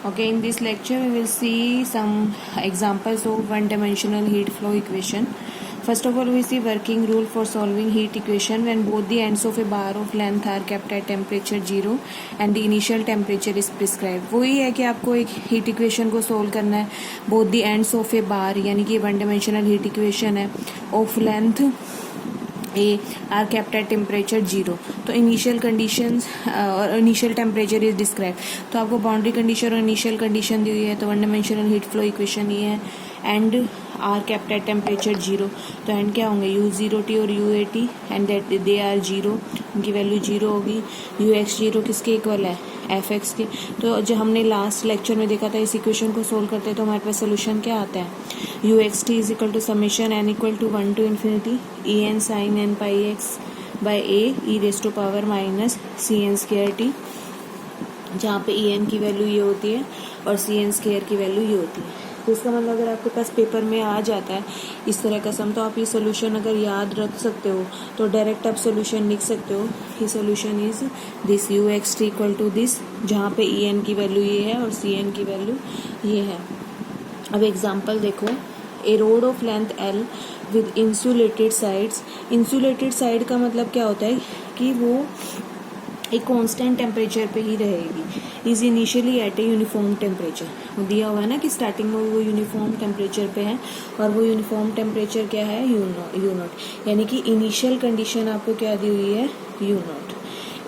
Okay, in this lecture we will see some examples of one-dimensional heat flow equation. First of all, we see working rule for solving heat equation when both the ends of a bar of length are kept at temperature 0 and the initial temperature is prescribed. वही है कि आपको एक heat equation को solve करना है both the ends of a bar, यानी कि one-dimensional heat equation है of length A are kept at temperature 0. तो इनिशियल कंडीशंस और इनिशियल टेम्परेचर इज डिस्क्राइब. तो आपको बाउंड्री कंडीशन और इनिशियल कंडीशन दी हुई है. तो one dimensional heat flow equation ये है. And are kept at temperature 0. तो एंड क्या होंगे U0T और UAT and that they are 0. उनकी वैल्यू 0 होगी. UX0 किसके इक्वल है? FX के. तो जो हमने लास्ट लेक्चर में देखा था इस इक्वेशन को सोल्व करते हैं तो हमारे पास सोल्यूशन क्या आता है? UXT is equal to summation n equal to 1 to infinity En sin n pi x by a e raise to power minus Cn square t, जहाँ पे En की वैल्यू ये होती है और Cn स्क्वायर की वैल्यू ये होती है. तो इसका मतलब अगर आपके पास पेपर में आ जाता है इस तरह का सम तो आप ये सोल्यूशन अगर याद रख सकते हो तो डायरेक्ट आप सोल्यूशन लिख सकते हो कि solution is this UXT equal to this, जहाँ पे En की वैल्यू ये है और Cn की वैल्यू ये है. अब एग्जाम्पल देखो. A rod of length L with insulated sides. Insulated side का मतलब क्या होता है कि वो एक कांस्टेंट टेम्परेचर पे ही रहेगी. Is initially at a uniform temperature. वो दिया हुआ है ना कि स्टार्टिंग में वो यूनिफॉर्म टेम्परेचर पे है और वो यूनिफॉर्म टेम्परेचर क्या है? U0. यानी कि इनिशियल कंडीशन आपको क्या दी हुई है? U0.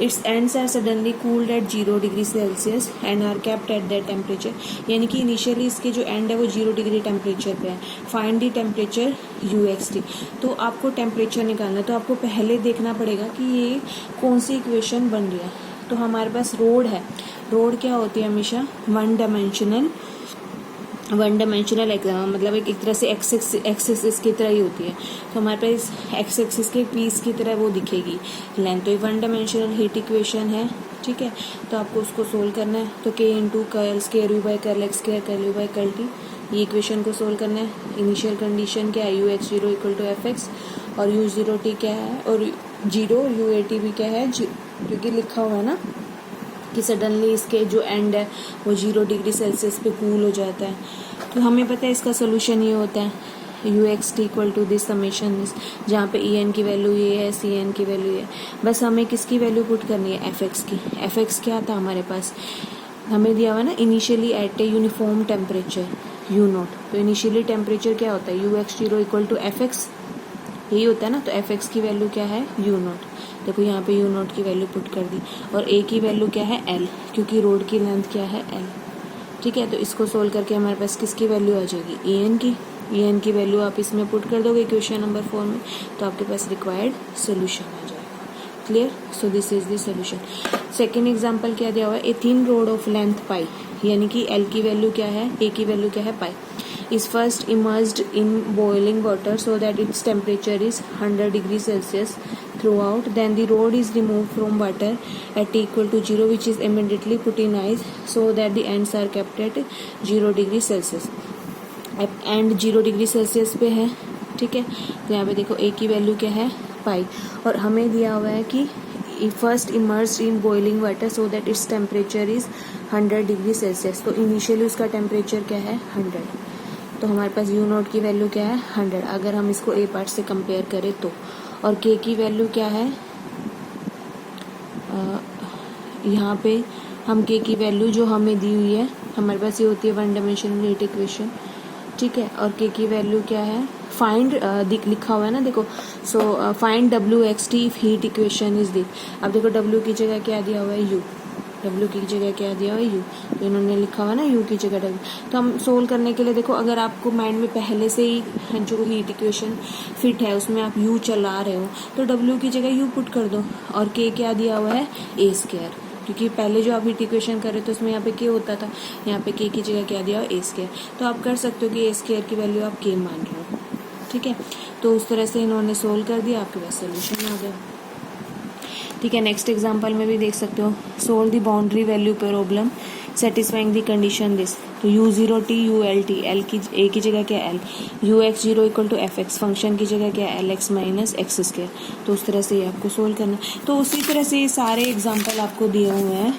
Its ends are suddenly cooled at 0 degree Celsius and are kept at that temperature. यानी कि इनिशियली इसके जो एंड है वो 0 डिग्री टेम्परेचर पे है. Find the temperature UXT. तो आपको टेम्परेचर निकालना है तो आपको पहले देखना पड़ेगा कि ये कौन सी इक्वेशन बन रही है. तो हमारे पास रोड है. रोड क्या होती है? हमेशा वन डायमेंशनल मतलब एक तरह से एक्सिस की तरह ही होती है. तो हमारे पास एक्स एक्सिस के पीस की तरह वो दिखेगी लेंथ. तो ये वन डायमेंशनल हीट इक्वेशन है. ठीक है, तो आपको उसको सोल्व करना है. तो K into curl square U by curl X square curl U by curl T, ये इक्वेशन को सोल्व करना है. इनिशियल कंडीशन क्या है? UX0 इक्वल टू FX और U0T क्या है? और 0 UAT भी क्या है? क्योंकि लिखा हुआ है ना कि सडनली इसके जो एंड है वो 0 डिग्री सेल्सियस पे कूल हो जाता है. तो हमें पता है इसका सोल्यूशन ये होता है UXT equal to this summation this, जहाँ पे En की वैल्यू ये है, Cn की वैल्यू ये है. बस हमें किसकी वैल्यू पुट करनी है? FX की. FX क्या था हमारे पास? हमें दिया हुआ ना initially at a uniform temperature U0. तो इनिशियली टेम्परेचर क्या होता है? UX0 इक्वल टू FX, यही होता है ना. तो FX की वैल्यू क्या है? U0. देखो यहाँ पे U0 की वैल्यू पुट कर दी और A की वैल्यू क्या है? L, क्योंकि रोड की लेंथ क्या है? L. ठीक है, तो इसको सोल्व करके हमारे पास किसकी वैल्यू आ जाएगी? En की. En की वैल्यू आप इसमें पुट कर दोगे इक्वेशन नंबर 4 में तो आपके पास रिक्वायर्ड सोल्यूशन आ जाएगा. Clear? So this is the solution. Second example क्या दिया हुआ है? A thin rod of length pi, यानी कि L की वैल्यू क्या है? A की वैल्यू क्या है? पाई. is first immersed in boiling water so that its temperature is 100 degree Celsius throughout. Then the rod is removed from water at T equal to 0, which is immediately put in ice so that the ends are kept at 0 degree Celsius. And 0 degree Celsius पे है. ठीक है, तो यहाँ पे देखो A की value क्या है? पाई. और हमें दिया हुआ है कि first immersed in boiling water so that its temperature is 100 degree Celsius. तो इनिशियली उसका टेम्परेचर क्या है? 100. तो हमारे पास U0 की वैल्यू क्या है? 100. अगर हम इसको A पार्ट से कंपेयर करें तो. और K की वैल्यू क्या है? यहाँ पे हम K की वैल्यू जो हमें दी हुई है हमारे पास ये होती है वन डायमेंशनल हीट इक्वेशन. ठीक है, और K की वैल्यू क्या है? फाइंड लिखा हुआ है ना, देखो. So find WXT if heat equation is this. अब देखो W की जगह क्या दिया हुआ है? U. W की जगह क्या दिया हुआ है? U. तो इन्होंने लिखा हुआ है ना U की जगह W. तो हम सोल्व करने के लिए देखो अगर आपको माइंड में पहले से ही जो हीट इक्वेशन फिट है उसमें आप U चला रहे हो तो W की जगह U पुट कर दो. और K क्या दिया हुआ है? A स्क्वायर, क्योंकि पहले जो आप हीट इक्वेशन कर रहे थे उसमें यहाँ पे K होता था, यहाँ पे K की जगह क्या दिया हुआ? A square. तो आप कर सकते हो कि A स्क्वायर की वैल्यू आप K मान रहे हो. ठीक है, तो उस तरह से इन्होंने सोल्व कर दिया, आपके पास सोल्यूशन आ गया. ठीक है, नेक्स्ट एग्जांपल में भी देख सकते हो. Solve the boundary value problem satisfying the condition this. तो U0T ULT, L की A की जगह क्या है? L. UX0 equal to FX, function की जगह क्या है? LX minus x square. तो उस तरह से आपको सोल्व करना. तो उसी तरह से ये सारे एग्जाम्पल आपको दिए हुए हैं